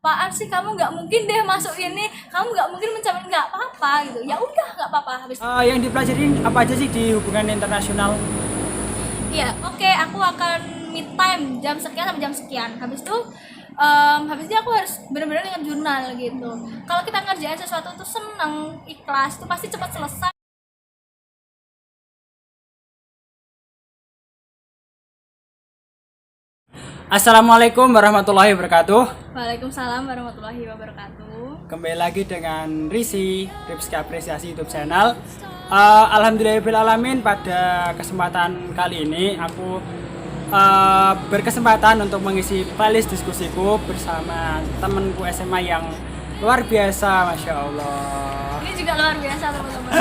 apaan sih, kamu nggak mungkin deh masuk ini, kamu nggak mungkin mencapai, nggak apa-apa gitu. Ya udah, nggak apa-apa. Habis Yang dipelajarin apa aja sih di hubungan internasional? iya, oke, aku akan me time jam sekian sampai jam sekian. Habis itu aku harus benar-benar ingat jurnal gitu. Kalau kita ngerjain sesuatu tuh seneng, ikhlas, itu pasti cepat selesai. Assalamualaikum warahmatullahi wabarakatuh. Waalaikumsalam warahmatullahi wabarakatuh. Kembali lagi dengan Risi Ripski Apresiasi YouTube channel. Alhamdulillahirrahmanirrahim, pada kesempatan kali ini aku berkesempatan untuk mengisi playlist diskusiku bersama temanku SMA yang luar biasa, Masya Allah. Ini juga luar biasa teman-teman.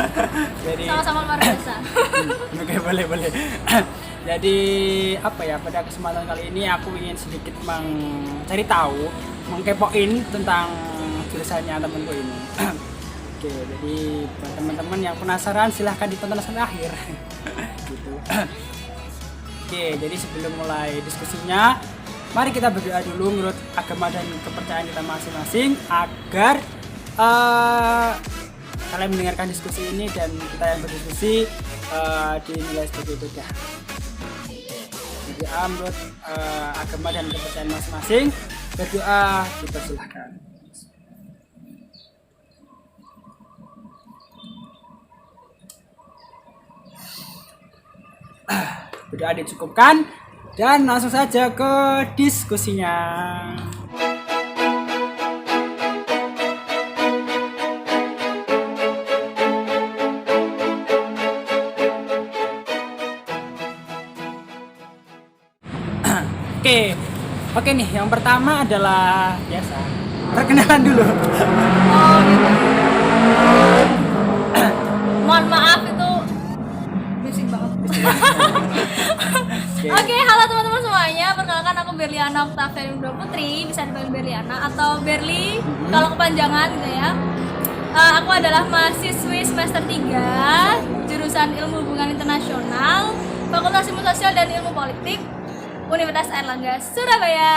Jadi Sama-sama luar biasa. oke, boleh. Jadi apa ya, pada kesempatan kali ini aku ingin sedikit mencari tahu, mengkepoin tentang jurusannya temanku ini. Oke, jadi buat teman-teman yang penasaran silahkan ditonton sampai akhir. Gitu. Oke, jadi sebelum mulai diskusinya, mari kita berdoa dulu menurut agama dan kepercayaan kita masing-masing agar kalian mendengarkan diskusi ini dan kita yang berdiskusi dinilai sebagai ibadah. Berdoa menurut agama dan kepercayaan masing-masing. Berdoa, dipersilahkan. Berdoa dicukupkan dan langsung saja ke diskusinya. Oke nih, yang pertama adalah biasa perkenalan dulu. Oh gitu. Mohon maaf itu berisik banget. Oke, halo teman-teman semuanya. Perkenalkan aku Berliana Octavia Indra Putri, bisa dipanggil Berliana atau Berli kalau kepanjangan gitu ya. Aku adalah mahasiswi semester 3 jurusan Ilmu Hubungan Internasional, Fakultas Ilmu Sosial dan Ilmu Politik, Universitas Airlangga Surabaya.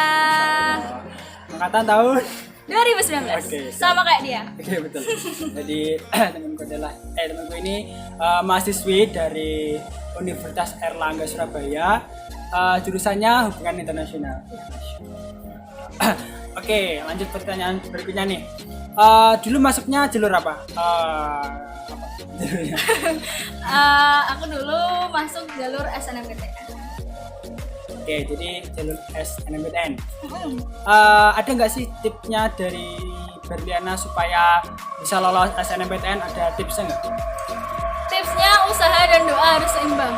Angkatan tahun 2019. Oke. Sama kayak dia. Oke, betul. Jadi temanku ini mahasiswi dari Universitas Airlangga Surabaya, jurusannya Hubungan Internasional. Oke, lanjut pertanyaan berikutnya nih. Dulu masuknya jalur apa? Jalurnya? Aku dulu masuk jalur SNMPTN. Oke, jadi jalur SNMPTN. Ada nggak sih tipsnya dari Berliana supaya bisa lolos SNMPTN? Ada tipsnya nggak? Tipsnya usaha dan doa harus seimbang.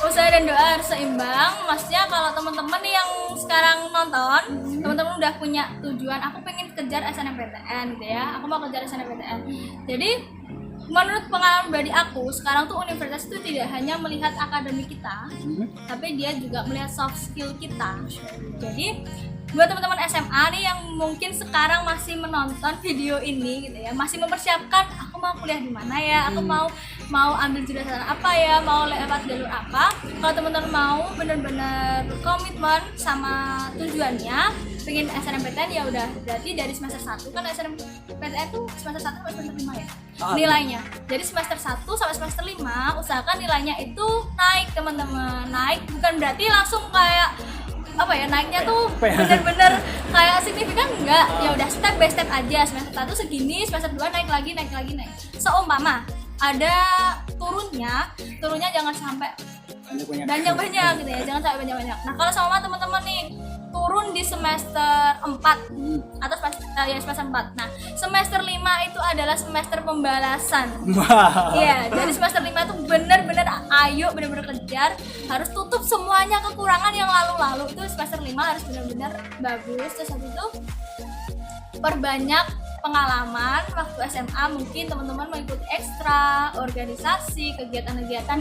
Usaha dan doa harus seimbang. Maksudnya kalau teman-teman yang sekarang nonton, teman-teman udah punya tujuan, aku pengen kejar SNMPTN gitu ya. Aku mau kejar SNMPTN. Jadi menurut pengalaman pribadi aku, sekarang tuh universitas itu tidak hanya melihat akademik kita, tapi dia juga melihat soft skill kita. Jadi buat teman-teman SMA nih yang mungkin sekarang masih menonton video ini gitu ya, masih mempersiapkan aku mau kuliah di mana ya, aku mau ambil jurusan apa ya, mau lewat jalur apa. Kalau teman-teman mau benar-benar komitmen sama tujuannya, pengen SNMPTN, ya udah berarti dari semester 1 kan SNMPTN tuh semester 1 sampai semester 5 ya nilainya. Jadi semester 1 sampai semester 5 usahakan nilainya itu naik teman-teman. Naik bukan berarti langsung kayak apa ya, naiknya tuh bener-bener kayak signifikan, enggak. Ya udah step by step aja. Semester 1 segini, semester 2 naik lagi. Seumpama ada turunnya jangan sampai banyak gitu ya, jangan sampai banyak. Nah, kalau sama teman-teman nih turun di semester 4 atau semester 4. Nah, semester 5 itu adalah semester pembalasan. Iya, jadi semester 5 itu bener-bener ayo, bener-bener kejar, harus tutup semuanya kekurangan yang lalu-lalu. Itu semester 5 harus bener-bener bagus. Terus habis itu perbanyak pengalaman waktu SMA, mungkin teman-teman mengikuti ekstra, organisasi, kegiatan-kegiatan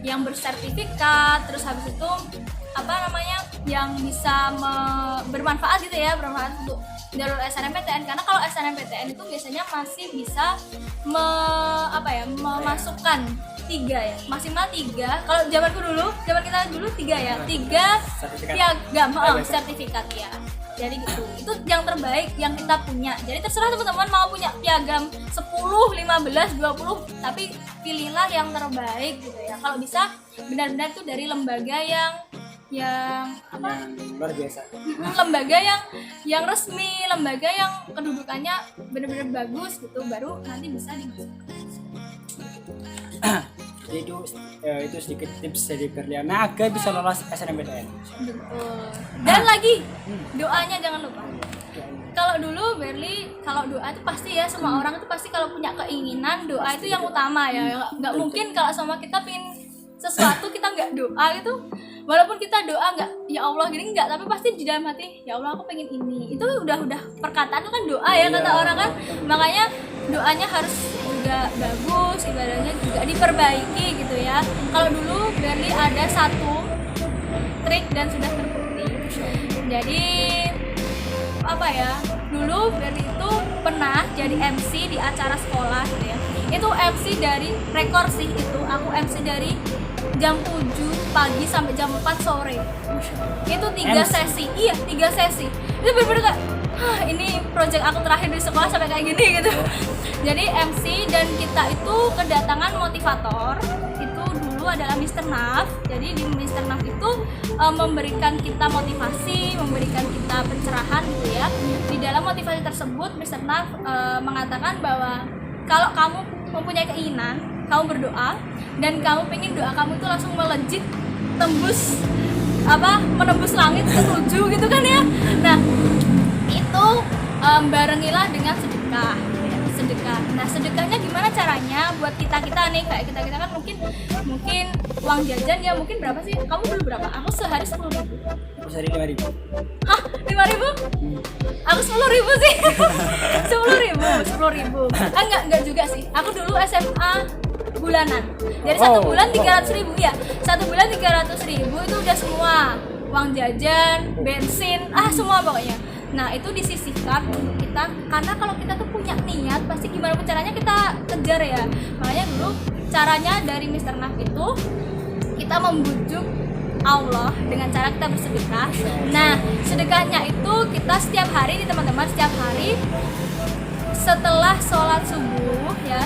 yang bersertifikat, terus habis itu yang bisa bermanfaat gitu ya, bermanfaat untuk jalur SNMPTN. Karena kalau SNMPTN itu biasanya masih bisa memasukkan 3 ya, maksimal 3. Kalau zaman kita dulu 3 ya, 3 piagam sertifikat ya. Jadi gitu, itu yang terbaik yang kita punya. Jadi terserah teman-teman mau punya piagam 10, 15, 20, tapi pilihlah yang terbaik gitu ya. Kalau bisa benar-benar tuh dari lembaga yang apa? Yang luar biasa. Lembaga yang resmi, lembaga yang kedudukannya benar-benar bagus gitu, baru nanti bisa dimasukkan. Jadi itu sedikit tips dari Berliana agar bisa lolos SNMPTN. Betul. Dan lagi doanya jangan lupa. Kalau dulu Berli, kalau doa itu pasti ya, semua orang itu pasti kalau punya keinginan doa itu yang utama ya. Nggak mungkin kalau sama kita pingin sesuatu kita nggak doa gitu. Walaupun kita doa nggak ya Allah gini nggak, tapi pasti di dalam hati ya Allah aku pengen ini. Itu udah perkataan itu kan doa ya kata orang kan. Makanya doanya harus juga bagus, ibadahnya juga diperbaiki gitu ya. Kalau dulu Berli ada satu trik dan sudah terbukti. Jadi apa ya? Dulu Berli itu pernah jadi MC di acara sekolah gitu ya. Itu MC dari rekor sih itu. Aku MC dari jam 7 pagi sampai jam 4 sore. Itu 3 sesi. Iya, 3 sesi. Itu bener-bener kayak ini project aku terakhir di sekolah sampai kayak gini gitu. Jadi MC dan kita itu kedatangan motivator. Itu dulu adalah Mr. Naf. Jadi di Mr. Naf itu memberikan kita motivasi, memberikan kita pencerahan gitu ya. Di dalam motivasi tersebut Mr. Naf mengatakan bahwa kalau kamu mempunyai keinginan, kamu berdoa dan kamu pengen doa kamu itu langsung melejit tembus menembus langit ke 7 gitu kan ya. Nah, itu barengilah dengan sedekah ya, sedekah. Nah, sedekahnya gimana caranya buat kita nih, kayak kita kan mungkin uang jajan ya mungkin berapa sih? Kamu dulu berapa? Aku sehari 10.000. Aku sehari 5.000. Hah? 5.000? Aku 10.000 sih. 10.000. Enggak juga sih. Aku dulu SMA bulanan. Jadi satu bulan 300.000 ya. Satu bulan 300.000 itu udah semua. Uang jajan, bensin, semua pokoknya. Nah, itu disisihkan untuk kita karena kalau kita tuh punya niat pasti gimana pun caranya kita kejar ya. Makanya dulu caranya dari Mr. Naf itu kita membujuk Allah dengan cara kita bersedekah. Nah, sedekahnya itu kita setiap hari nih teman-teman, setiap hari setelah sholat subuh ya,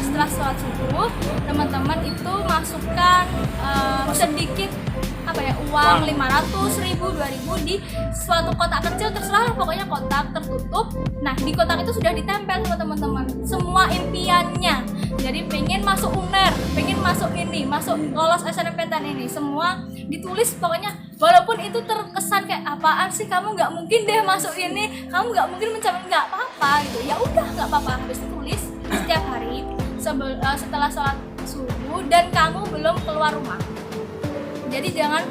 teman-teman itu masukkan sedikit uang 500.000, 2.000 di suatu kotak kecil, terserah pokoknya kotak tertutup. Nah, di kotak itu sudah ditempel sama teman-teman semua impiannya. Jadi pengen masuk UNER, pengen masuk ini, masuk lolos SNMPTN ini, semua ditulis pokoknya. Walaupun itu terkesan kayak apaan sih, kamu nggak mungkin deh masuk ini, kamu nggak mungkin mencapai, nggak apa-apa gitu. Ya udah nggak apa-apa, habis tulis setiap hari setelah sholat subuh dan kamu belum keluar rumah. Jadi jangan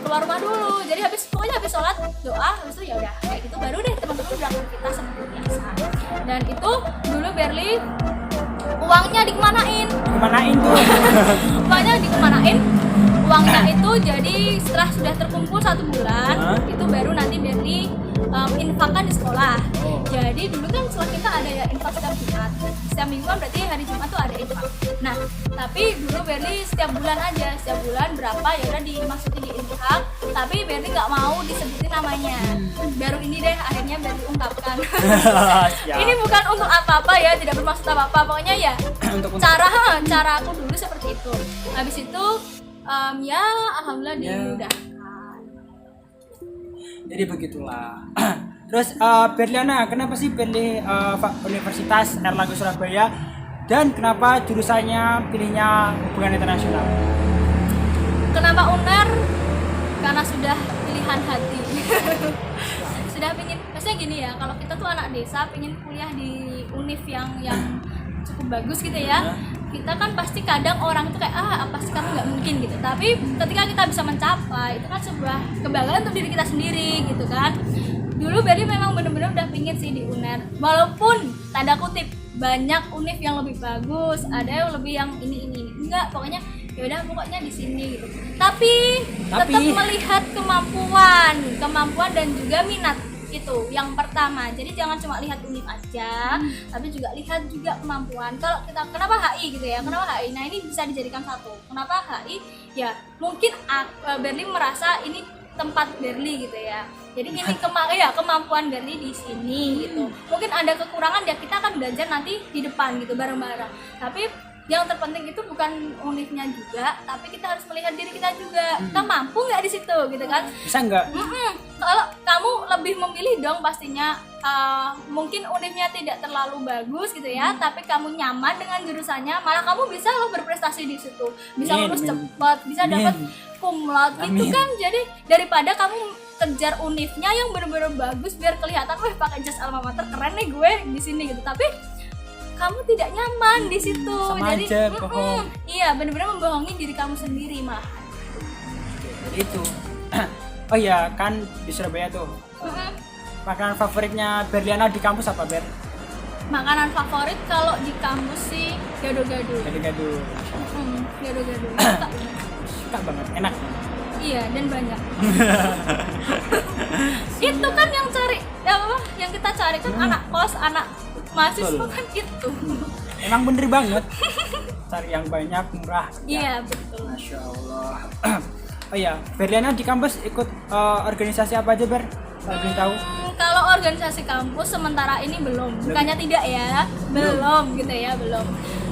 keluar rumah dulu. Jadi pokoknya habis sholat doa, habis itu ya udah kayak gitu baru deh teman-teman beraktivitas seperti biasa. Dan itu dulu Berli uangnya dikemanain tuh? Uangnya itu jadi setelah sudah terkumpul 1 bulan itu baru nanti Berli infakkan di sekolah. Jadi dulu kan sekolah kita ada ya infak setiap Jumat. Setiap minggu kan berarti hari Jumat tuh ada infak. Nah, tapi dulu Berli setiap bulan aja, setiap bulan berapa ya udah dimasukin di infak. Tapi Berli nggak mau disebutin namanya. Baru ini deh akhirnya Berli ungkapkan. Ini bukan untuk apa-apa ya, tidak bermaksud apa-apa. Pokoknya ya cara aku dulu seperti itu. Habis itu ya alhamdulillah dimudahkan. Jadi begitulah. Terus Berliana, kenapa sih pilih Universitas Airlangga Surabaya dan kenapa jurusannya pilihnya hubungan internasional? Kenapa UNER? Karena sudah pilihan hati. Sudah pingin, maksudnya gini ya, kalau kita tuh anak desa pingin kuliah di univ yang cukup bagus gitu ya. Kita kan pasti kadang orang itu kayak apa sih kamu nggak mungkin gitu, tapi ketika kita bisa mencapai itu kan sebuah kebanggaan untuk diri kita sendiri gitu kan. Dulu Berli memang benar-benar udah pingin sih di UNER, walaupun tanda kutip banyak univ yang lebih bagus, ada yang lebih yang ini enggak, pokoknya ya udah pokoknya di sini gitu. Tapi tetap melihat kemampuan dan juga minat itu yang pertama. Jadi jangan cuma lihat univ aja, tapi juga lihat juga kemampuan. Kalau kita kenapa HI gitu ya, kenapa HI? Nah, ini bisa dijadikan satu. Kenapa HI? Ya mungkin Berli merasa ini tempat Berli gitu ya. Jadi ini kemampuan Berli di sini gitu. Mungkin ada kekurangan ya kita akan belajar nanti di depan gitu bareng-bareng. Tapi yang terpenting itu bukan univnya juga, tapi kita harus melihat diri kita juga. Kita mampu nggak di situ gitu kan? Bisa nggak? Kalau kamu lebih memilih dong pastinya, mungkin univnya tidak terlalu bagus gitu ya, tapi kamu nyaman dengan jurusannya, malah kamu bisa loh berprestasi di situ, bisa lulus cepat, bisa dapat cum laude gitu kan. Jadi daripada kamu kejar univnya yang benar-benar bagus biar kelihatan, wah pakai jas alma mater keren nih gue di sini gitu, tapi kamu tidak nyaman di situ. Sama jadi aja bohong. iya, benar-benar membohongi diri kamu sendiri malah. Jadi itu. Oh iya, kan di Surabaya tuh. Makanan favoritnya Berliana di kampus apa, Ber? Makanan favorit kalau di kampus sih gado-gado. Gado-gado. Gado-gado. Suka banget, enak. Iya, dan banyak. Itu kan yang cari, yang kita cari kan anak kos, anak mahasiswa kan itu. Emang bener banget. Cari yang banyak, murah. Iya, betul. Masya Allah. Oh iya, Berliana di kampus ikut organisasi apa aja, Ber? Kalau boleh tahu. Kalau organisasi kampus sementara ini belum. Bukannya tidak ya, belum gitu ya, belum.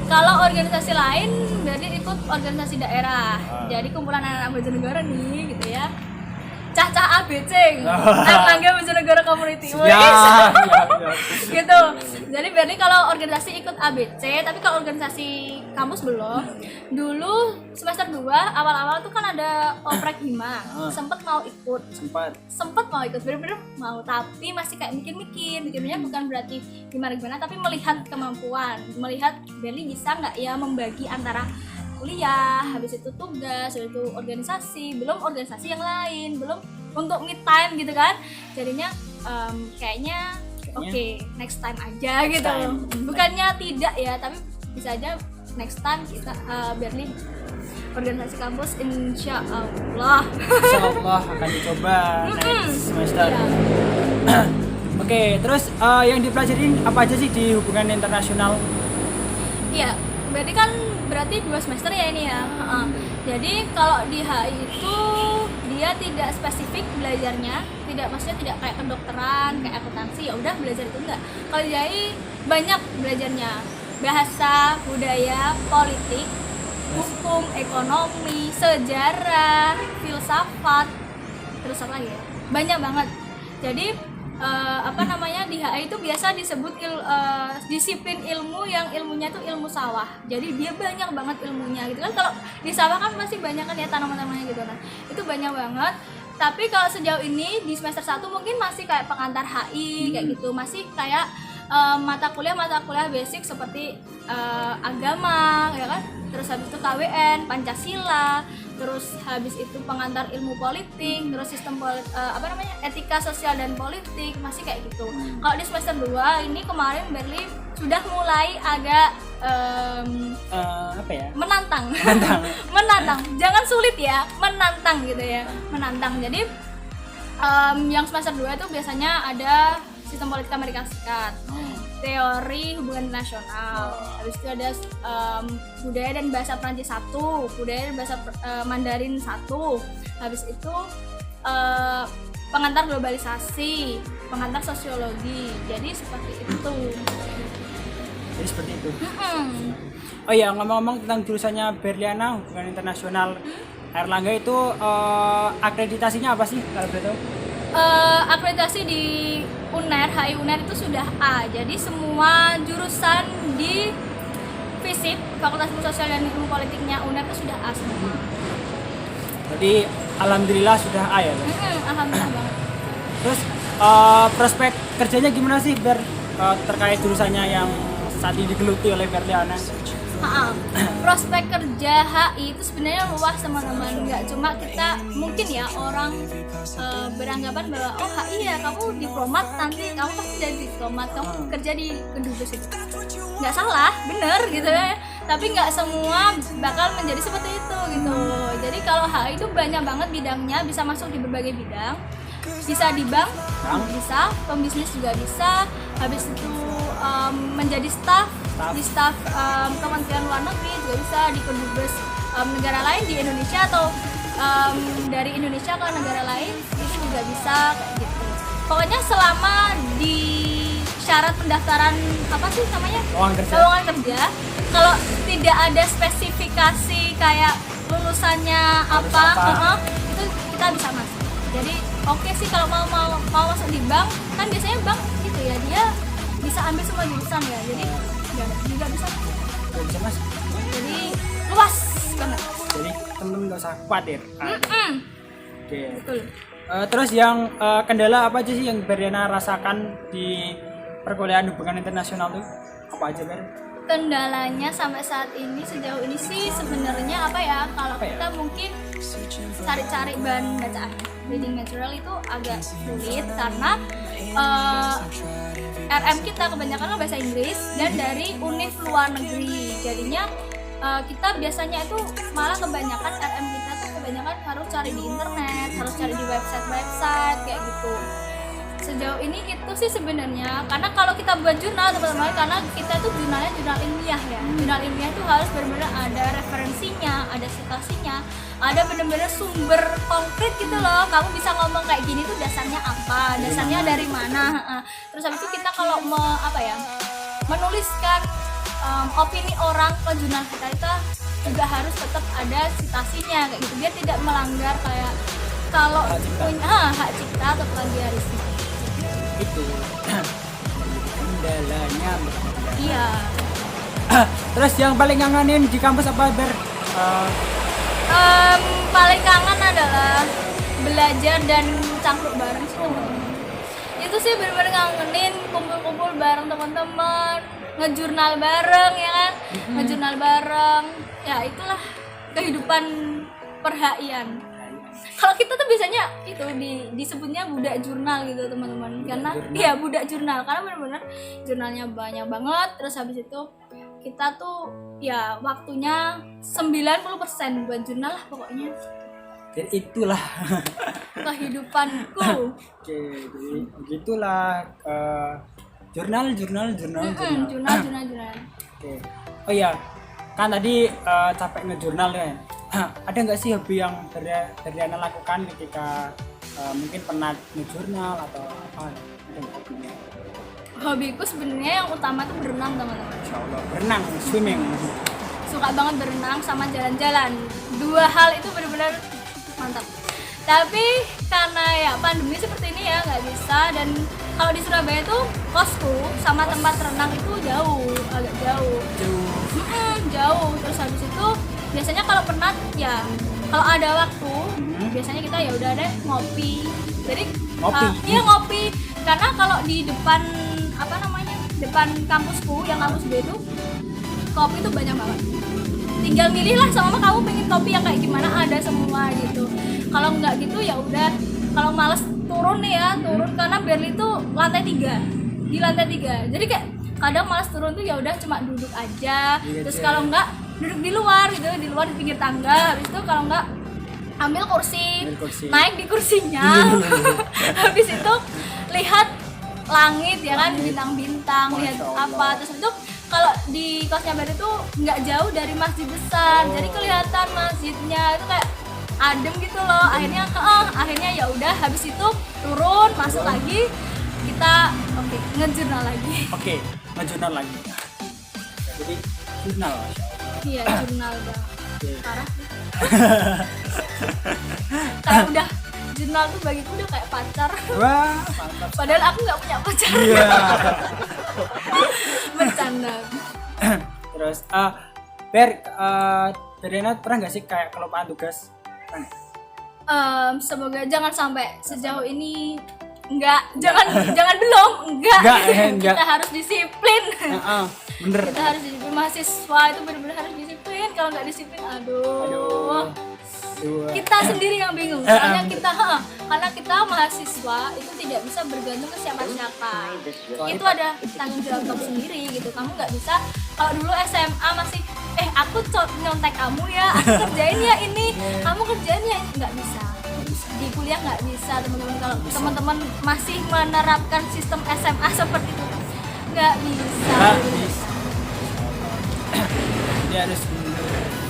Kalau organisasi lain berarti ikut organisasi daerah. Jadi kumpulan anak-anak Bojonegoro nih gitu ya. Cah-cah ABC, Erlangga Bojonegoro Community. Ya. Gitu. Jadi berarti kalau organisasi ikut ABC, tapi kalau organisasi kampus belum. Dulu semester 2 awal-awal tuh kan ada oprek hima. Sempet mau ikut. Sempet mau ikut, bener-bener mau, tapi masih kayak mikirnya bukan berarti gimana tapi melihat kemampuan, melihat Berli bisa nggak ya membagi antara kuliah, habis itu tugas, habis itu organisasi, belum organisasi yang lain, belum untuk me time gitu kan. Jadinya kayaknya oke, next time aja gitu. Bukannya tidak ya, tapi bisa aja next time kita Berli organisasi kampus insya Allah akan dicoba next semester. Ya. Oke, terus yang dipelajarin apa aja sih di hubungan internasional? Iya, berarti 2 semester ya ini ya. Jadi kalau di HI itu dia tidak spesifik belajarnya, maksudnya tidak kayak kedokteran, kayak akuntansi, ya udah belajar itu enggak. Kalau di HI banyak belajarnya, bahasa, budaya, politik, hukum, ekonomi, sejarah, filsafat, terus apa lagi ya? Banyak banget. Jadi di HI itu biasa disebut disiplin ilmu yang ilmunya itu ilmu sawah. Jadi dia banyak banget ilmunya gitu kan. Kalau di sawah kan masih banyak kan ya tanaman-tanamannya gitu kan. Itu banyak banget. Tapi kalau sejauh ini di semester 1 mungkin masih kayak pengantar HI kayak gitu. Masih kayak mata kuliah basic seperti agama ya kan. Terus habis itu KWN, Pancasila, terus habis itu pengantar ilmu politik, terus sistem etika sosial dan politik, masih kayak gitu. Kalau di semester 2 ini kemarin Berli sudah mulai agak menantang. Menantang. Jangan sulit ya, menantang gitu ya. Menantang. Jadi yang semester 2 itu biasanya ada sistem politik Amerika Serikat, teori hubungan internasional, habis itu ada budaya dan bahasa Prancis 1, budaya dan bahasa Mandarin 1, habis itu pengantar globalisasi, pengantar sosiologi. Jadi seperti itu. Oh iya, ngomong-ngomong tentang jurusannya Berliana hubungan internasional, Erlangga itu akreditasinya apa sih kalau boleh tahu? Akreditasi di UNER, HI UNER itu sudah A. Jadi semua jurusan di FISIP, Fakultas Ilmu Sosial dan Ilmu Politiknya UNER itu sudah A semua. Jadi alhamdulillah sudah A ya? Alhamdulillah banget. Terus prospek kerjanya gimana sih terkait jurusannya yang saat ini digeluti oleh Berliana? Prospek kerja HI itu sebenarnya luas teman-teman, nggak cuma kita mungkin ya orang beranggapan bahwa oh HI ya kamu diplomat, nanti kamu pasti jadi diplomat, kamu kerja di kedubes itu. Nggak salah, bener gitu ya, tapi nggak semua bakal menjadi seperti itu gitu. Jadi kalau HI itu banyak banget bidangnya, bisa masuk di berbagai bidang, bisa di bank, bisa pembisnis juga bisa, habis itu menjadi staff di staf Kementerian Luar Negeri juga bisa, di kedubes negara lain di Indonesia atau dari Indonesia ke negara lain itu juga bisa kayak gitu. pokoknya selama di syarat pendaftaran apa sih namanya lowongan kerja, kalau tidak ada spesifikasi kayak lulusannya apa, itu kita bisa masuk. Jadi oke sih kalau mau masuk di bank, kan biasanya bank gitu ya, dia bisa ambil semua jurusan ya, jadi nggak bisa mas. Jadi luas banget. Jadi temen-temen nggak usah khawatir. Oke. Betul. Terus yang kendala apa aja sih yang Berdiana rasakan di perkuliahan hubungan internasional tuh? Apa aja Ber? Kendalanya sampai saat ini sejauh ini sih sebenarnya apa ya, kalau kita mungkin cari-cari bahan bacaan reading material itu agak sulit karena RM kita kebanyakan bahasa Inggris dan dari univ luar negeri, jadinya kita biasanya itu malah kebanyakan RM kita tuh kebanyakan harus cari di internet, harus cari di website kayak gitu. Sejauh ini itu sih sebenarnya, karena kalau kita buat jurnal teman-teman, karena kita tuh jurnalnya jurnal ilmiah ya, jurnal ilmiah itu harus benar-benar ada referensinya, ada citasinya, ada benar-benar sumber konkret gitu loh. Kamu bisa ngomong kayak gini tuh dasarnya apa, dasarnya dari mana. Terus habis itu kita kalau menuliskan opini orang ke jurnal kita juga harus tetap ada citasinya kayak gitu, biar tidak melanggar kayak kalau punya hak cipta atau plagiarisme. Itu kendalanya. Iya. Terus yang paling ngangenin di kampus apa Ber? Paling kangen adalah belajar dan cangkruk bareng sih teman-teman. Itu sih benar-benar ngangenin kumpul-kumpul bareng teman-teman, ngejurnal bareng ya kan, ngejurnal bareng. Ya itulah kehidupan perhaian. Kalau kita tuh biasanya itu disebutnya budak jurnal gitu teman-teman, karena ya budak jurnal karena benar-benar jurnalnya banyak banget. Terus habis itu kita tuh ya waktunya 90% buat jurnal lah pokoknya. Dan itulah kehidupanku. Oke, jadi begitulah jurnal. Oke. Oh iya, kan tadi capek ngejurnal ya. Ada nggak sih hobi yang Berdiana lakukan ketika mungkin pernah ngejurnal atau apa? Ada nggak hobinya? Hobiku sebenarnya yang utama tuh berenang teman-teman. Insya Allah, berenang, swimming. Suka banget berenang sama jalan-jalan. Dua hal itu benar-benar mantap. Tapi karena ya pandemi seperti ini ya nggak bisa, dan kalau di Surabaya tuh kosku sama tempat renang itu agak jauh. Jauh. Terus habis itu biasanya kalau penat ya kalau ada waktu biasanya kita ya udah deh ngopi. Jadi ngopi karena kalau di depan depan kampusku yang kampus B itu kopi tuh banyak banget. Tinggal milih lah sama kamu pengen kopi yang kayak gimana, ada semua gitu. Kalau nggak gitu ya udah, kalau males turun karena Berli tuh lantai 3, di lantai 3. Jadi kayak kadang malas turun tuh ya udah cuma duduk aja. Terus kalau nggak duduk di luar gitu, di pinggir tangga. Habis itu kalau nggak ambil kursi, naik di kursinya. Habis itu lihat langit ya kan, bintang-bintang, lihat apa. Terus itu kalau di kosnya Berli tuh nggak jauh dari masjid besar, jadi kelihatan masjidnya itu kayak adem gitu loh. Akhirnya ya udah, habis itu turun masuk lagi, kita ngejurnal lagi. Ngejurnal lagi. Jadi jurnal. Iya, jurnal banget. Parah sih. Kayak udah jurnal tuh bagiku udah kayak pacar. Wah, mantap. Padahal aku nggak punya pacar. Iya. Bercanda. Terus Berdiana pernah nggak sih kayak kelupaan tugas? Semoga jangan sampai sejauh ini. Jangan belum. Kita harus disiplin. Bener. Kita harus disiplin, mahasiswa itu benar-benar harus disiplin. Kalau nggak disiplin, aduh. Kita sendiri yang bingung. Soalnya karena kita mahasiswa itu tidak bisa bergantung ke siapa-siapa. Itu ada tanggung jawab kamu sendiri gitu. Kamu nggak bisa. Kalau dulu SMA masih aku nyontek kamu ya, aku kerjain ya ini, kamu kerjain ya ini, nggak bisa. Di kuliah nggak bisa teman-teman. Kalau teman-teman masih menerapkan sistem SMA seperti itu, nggak bisa. Dia harus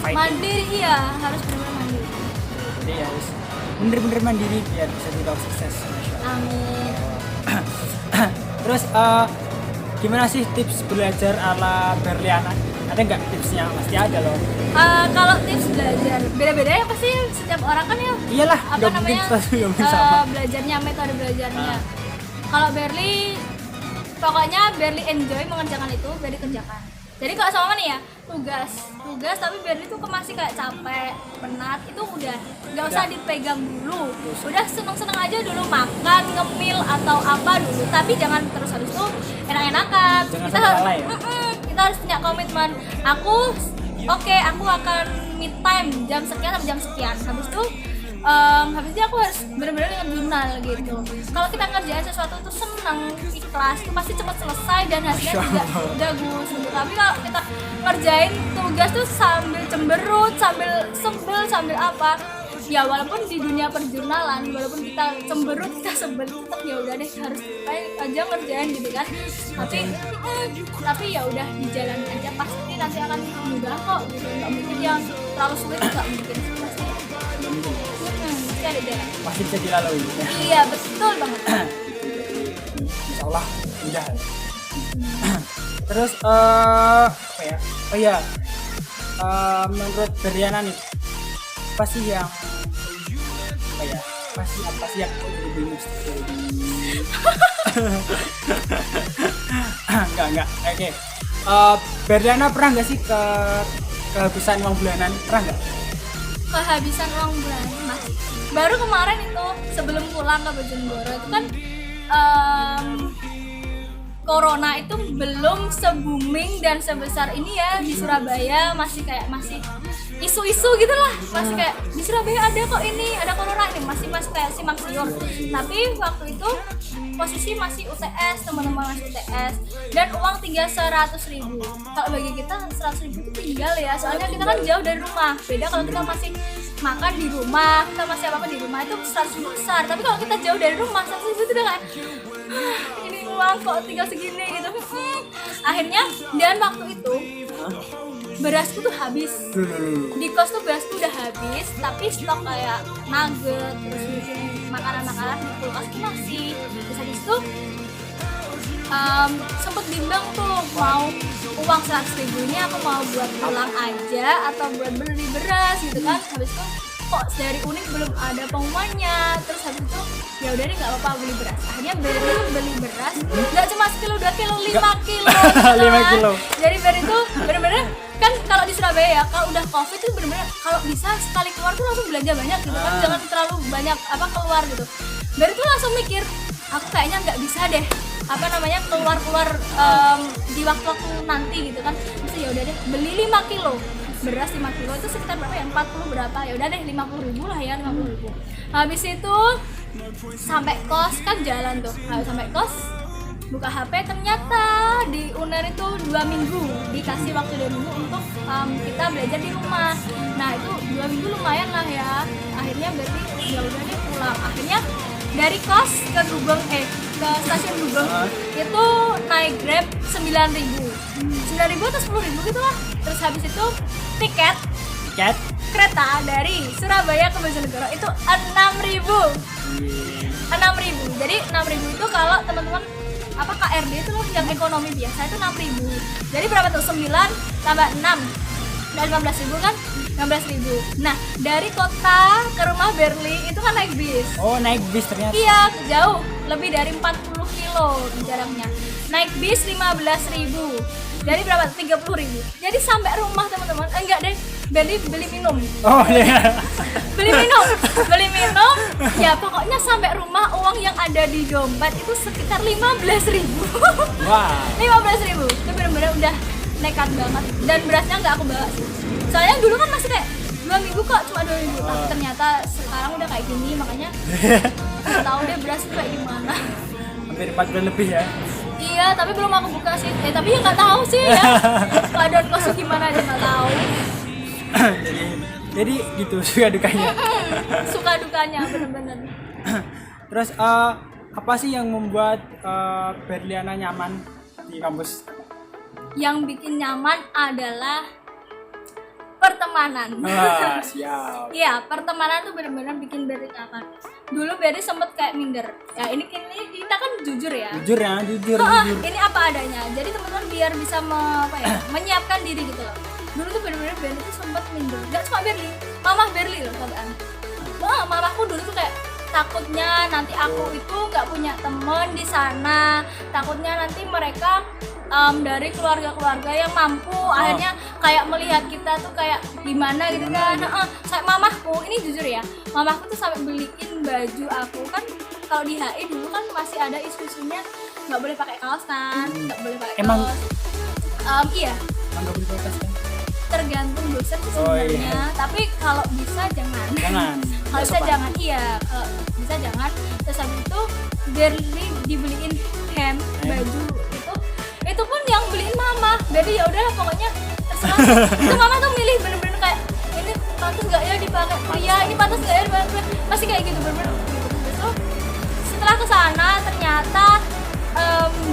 mandiri, harus benar-benar mandiri. Jadi harus bener-bener mandiri biar bisa juga sukses. Amin. Terus gimana sih tips belajar ala Berliana? Ada nggak tipsnya? Pasti ada loh. Kalau tips belajar beda-beda ya pasti setiap orang kan ya. Iyalah, Apa nggak mungkin namanya? nggak mungkin sama. Belajarnya metode belajarnya. Kalau Berli pokoknya Berli enjoy mengerjakan itu, Berli kerjakan. Jadi kalau sama nih ya tugas tapi Berli tuh masih kayak capek, penat itu udah nggak usah dipegang dulu, udah seneng-seneng aja dulu makan, ngemil atau apa dulu, tapi jangan terus habis itu enak-enakan. Jangan Kita sampai lalai ya? kita harus punya komitmen. Aku akan me time jam sekian sampai jam sekian. Habis itu aku harus benar-benar dengan jurnal gitu. Kalau kita ngerjain sesuatu tuh seneng, ikhlas, itu pasti cepat selesai dan hasilnya juga bagus gitu. Tapi kalau kita ngerjain tugas tuh sambil cemberut, sambil sebel, sambil apa, ya walaupun di dunia perjurnalan, walaupun kita cemberut, kita sebel, tetap ya udah deh harus aja ngerjain gitu kan. Tapi ya udah dijalani aja, pasti nanti akan mudah kok gitu. Nggak mungkin yang terlalu sulit, nggak mungkin pasti. Ada jalan. Masih bisa dilalui ya. Iya betul banget. Insya Allah mudah. Terus apa ya? Oh iya, menurut Berliana nih, apa sih yang apa sih yang lebih bingung? Enggak. Oke. Berliana pernah nggak sih kehabisan uang bulanan? Pernah nggak? Kehabisan uang bulanan masih. Baru kemarin itu sebelum pulang ke Bojonegoro itu kan corona itu belum se-booming dan sebesar ini ya di Surabaya, masih isu-isu gitu lah, masih kayak di Surabaya ada kok ini, ada corona ini, masih kayak simpang siur. Tapi waktu itu posisi masih UTS, teman-teman masih UTS dan uang tinggal 100.000. Kalau bagi kita 100.000 itu tinggal ya, soalnya kita kan jauh dari rumah. Beda kalau kita masih makan di rumah, kita masih apa-apa di rumah, itu 100.000 besar. Tapi kalau kita jauh dari rumah, 100.000 itu udah kayak ini uang kok tinggal segini gitu. Akhirnya dan waktu itu berasku tuh habis di kos tuh, berasku udah habis, tapi stok kayak nugget terus mungkin makanan di kulkas tuh masih. Terus habis itu sempet bimbang tuh mau uang 100.000 ini aku mau buat pulang aja atau buat beli beras gitu kan. Habis itu kok dari Unik belum ada pengumumannya, terus habis itu ya udah deh nggak apa-apa beli beras. Akhirnya beli beras nggak cuma sekilo 2 kilo, 5 kilo gitu 5 kan. kilo. Jadi Beri itu bener-bener kan kalau di Surabaya ya kalau udah covid itu bener-bener kalau bisa sekali keluar tuh langsung belanja banyak gitu kan, jangan terlalu banyak keluar gitu. Beri tuh langsung mikir aku kayaknya nggak bisa deh keluar di waktu nanti gitu kan. Terus ya udah deh beli 5 kilo beras, 5 kilo itu sekitar berapa ya, 40 berapa, ya udah deh 50.000 lah ya, 50.000. Habis itu sampai kos kan jalan tuh, sampai kos buka HP ternyata di UNER itu 2 minggu dikasih waktu 2 minggu untuk kita belajar di rumah. Nah itu 2 minggu lumayan lah ya. Akhirnya berarti ya udah deh pulang. Akhirnya dari kos ke ke stasiun Gubeng itu naik Grab 9.000 atau 10.000 gitu lah. Terus habis itu tiket kereta dari Surabaya ke Bojonegoro itu 6.000. Jadi 6.000 itu kalau teman-teman KRD itu loh yang ekonomi biasa itu 6.000. Jadi berapa tuh? 9 tambah 6 dan 15.000 kan? 16.000. Nah, dari kota ke rumah Berli itu kan naik bis. Oh, naik bis ternyata. Iya, jauh. Lebih dari 40 kilo jaraknya. Naik bis 15.000. Jadi berapa? 30.000. Jadi sampai rumah teman-teman. Enggak deh, beli minum. Oh iya. Beli minum. Ya pokoknya sampai rumah uang yang ada di dompet itu sekitar 15.000. Wah. 15.000. Itu benar-benar udah nekat banget. Dan berasnya nggak aku bawa sih. Soalnya dulu kan masih kayak 2 minggu kok, cuma 2 minggu. Tapi ternyata sekarang udah kayak gini, makanya nggak tahu deh beras itu kayak gimana. Hampir 4 bulan lebih ya. Iya, tapi belum aku buka sih. Tapi ya nggak tahu sih ya. Keadaan kosnya gimana aja nggak tahu. jadi gitu suka dukanya. Suka dukanya bener-bener. Terus apa sih yang membuat Berliana nyaman di kampus? Yang bikin nyaman adalah pertemanan. Wah, siap. Iya, pertemanan tuh bener-bener bikin Berli nyaman. dulu Berry sempet kayak minder. Ya ini kita kan jujur ya. Jujur ya, jujur. Ini apa adanya. Jadi teman-teman biar bisa menyiapkan diri gitu loh. Dulu tuh bener-bener Berry tuh sempet minder. Gak cuma Berry, mamah Berry loh sampean. Mamaku dulu tuh kayak takutnya nanti aku itu nggak punya temen di sana, takutnya nanti mereka dari keluarga-keluarga yang mampu akhirnya kayak melihat kita tuh kayak gimana gitu kan. Saya mamahku ini jujur ya, mamahku tuh sampai beliin baju aku kan. Kalau di HI dulu kan masih ada isu-isunya nggak boleh pakai kaos kan, nggak boleh pakai kaos. Iya, Emang nggak boleh pakai kaos kan? tergantung dosen sih sebenarnya. Tapi kalau bisa jangan. Kalau bisa jangan, kalau bisa jangan. Terus habis itu Berly dibeliin hem baju itu pun yang beliin mama. Jadi ya udahlah pokoknya terserah. Itu mama tuh milih bener-bener kayak ini pantas nggak ya dipakai pria, ini pantas nggak ya dipakai, masih kayak gitu bener-bener gitu. Terus tuh, setelah kesana ternyata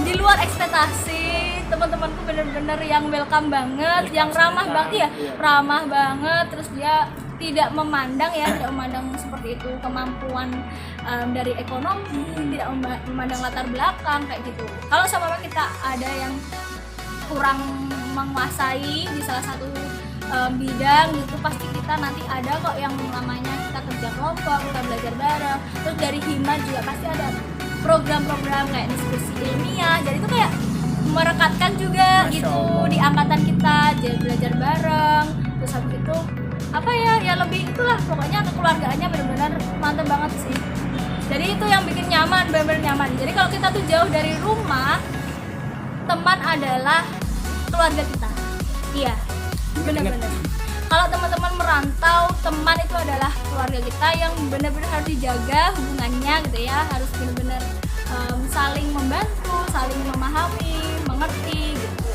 di luar ekspektasi, teman-temanku bener-bener yang welcome banget, yang ramah banget, ramah banget. Terus dia tidak memandang seperti itu kemampuan dari ekonomi, tidak memandang latar belakang kayak gitu. Kalau sama kita ada yang kurang menguasai di salah satu bidang gitu, pasti kita nanti ada kok yang namanya kita kerja kelompok, kita belajar bareng. Terus dari Hima juga pasti ada program-program kayak diskusi ilmiah, jadi itu kayak merekatkan juga gitu di angkatan kita, jadi belajar bareng. Terus habis itu ya lebih itulah pokoknya kekeluargaannya benar-benar mantap banget sih. Jadi itu yang bikin nyaman, benar-benar nyaman. Jadi kalau kita tuh jauh dari rumah, teman adalah keluarga kita. Iya, benar-benar. Kalau teman-teman merantau, teman itu adalah keluarga kita yang benar-benar harus dijaga hubungannya gitu ya, harus benar-benar saling membantu, saling memahami, mengerti gitu.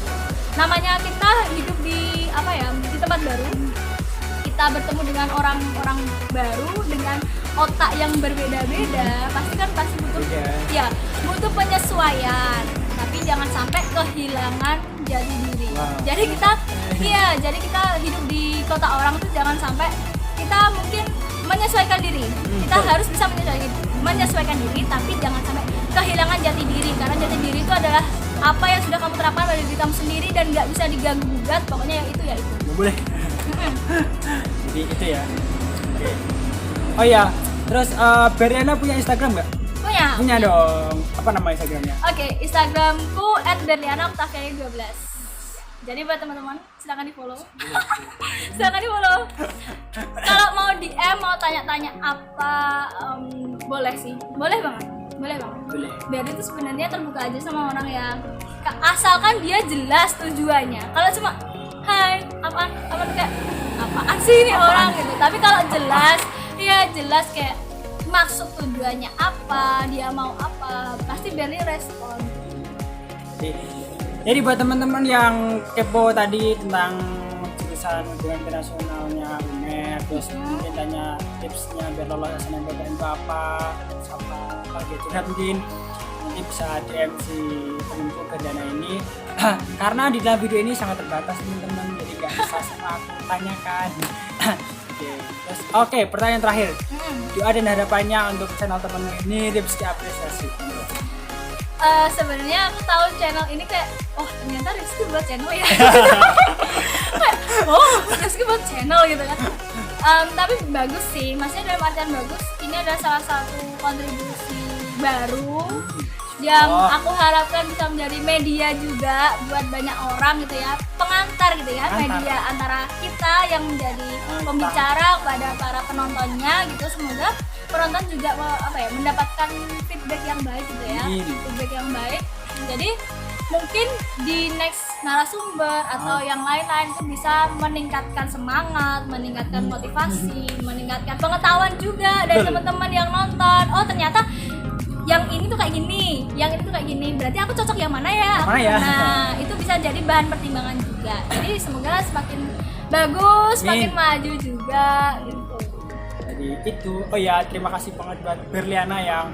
Namanya kita hidup di di tempat baru, kita bertemu dengan orang-orang baru dengan otak yang berbeda-beda, pasti butuh butuh penyesuaian, tapi jangan sampai kehilangan jati diri. Jadi kita hidup di kota orang tuh jangan sampai kita mungkin menyesuaikan diri. Kita harus bisa menyesuaikan diri, tapi jangan sampai kehilangan jati diri, karena jati diri itu adalah apa yang sudah kamu terapkan pada diri kamu sendiri dan nggak bisa diganggu gugat. Pokoknya yang itu ya itu. Nggak boleh. Jadi itu ya. Oke. Oh ya, terus Berliana punya Instagram nggak? Punya dong. Apa nama Instagramnya? Oke, Instagramku @berliana_12. Jadi buat teman-teman silakan di follow. Silakan di follow. Kalau mau DM, mau tanya-tanya apa, boleh sih, boleh banget. Biar itu sebenarnya terbuka aja sama orang yang asalkan dia jelas tujuannya. Kalau cuma hai apaan sih ini orang gitu. Tapi kalau jelas kayak maksud tujuannya apa, dia mau apa, pasti Berly respon. Jadi buat teman-teman yang kepo tadi tentang jurusan hubungan internasionalnya UNER, terus mungkin tanya tipsnya biar lolos SNMPTN itu apa gitu, mungkin nanti bisa DM si penentu Gardana ini karena di dalam video ini sangat terbatas teman-teman, jadi nggak bisa semua aku tanyakan. Oke, pertanyaan terakhir. Doa dan harapannya untuk channel teman ini Rizky apresiasi. Sebenarnya aku tahu channel ini kayak ternyata Rizky buat channel ya. Rizky buat channel gitu kan. Tapi bagus sih, maksudnya dalam artian bagus. Ini adalah salah satu kontribusi baru yang aku harapkan bisa menjadi media juga buat banyak orang gitu ya, pengantar gitu ya, media antara kita yang menjadi pembicara kepada para penontonnya gitu. Semoga penonton juga mendapatkan feedback yang baik gitu ya, feedback yang baik. Jadi mungkin di next narasumber atau yang lain-lain itu bisa meningkatkan semangat, meningkatkan motivasi, meningkatkan pengetahuan juga dari teman-teman yang nonton. Oh ternyata yang ini tuh kayak gini, yang ini tuh kayak gini, berarti aku cocok yang mana ya? Nah itu bisa jadi bahan pertimbangan juga. Jadi semoga semakin bagus, semakin maju juga gitu. Jadi itu, terima kasih banget buat Berliana yang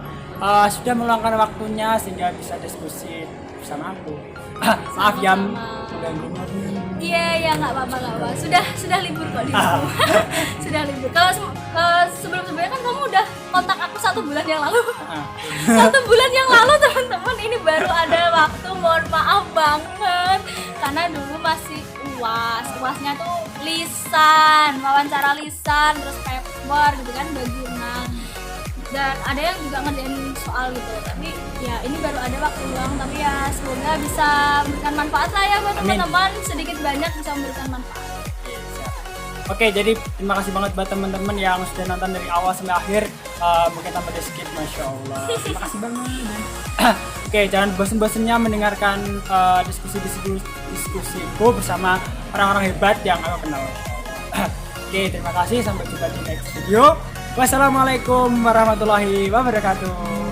sudah meluangkan waktunya sehingga bisa diskusi bersama aku. Maaf ya mengganggu. Iya nggak apa-apa. Sudah libur kok libur. Sudah libur. Kalau sebelum-sebelumnya kan kamu udah kontak aku 1 bulan yang lalu. Ah. 1 bulan yang lalu teman-teman, ini baru ada waktu, mohon maaf banget karena dulu masih uasnya tuh lisan, wawancara lisan, terus paper gitu kan, berguna, dan ada yang juga ngerjain soal gitu. Tapi ya ini baru ada waktu luang, tapi ya semoga bisa memberikan manfaat lah ya buat teman-teman, sedikit banyak bisa memberikan manfaat. Oke, jadi terima kasih banget buat teman-teman yang sudah nonton dari awal sampai akhir. Mungkin tanpa di skip, masya Allah. Terima kasih banget. Oke, jangan bosan-bosannya mendengarkan diskusiku bersama orang-orang hebat yang aku kenal. Oke, terima kasih. Sampai jumpa di next video. Wassalamualaikum warahmatullahi wabarakatuh.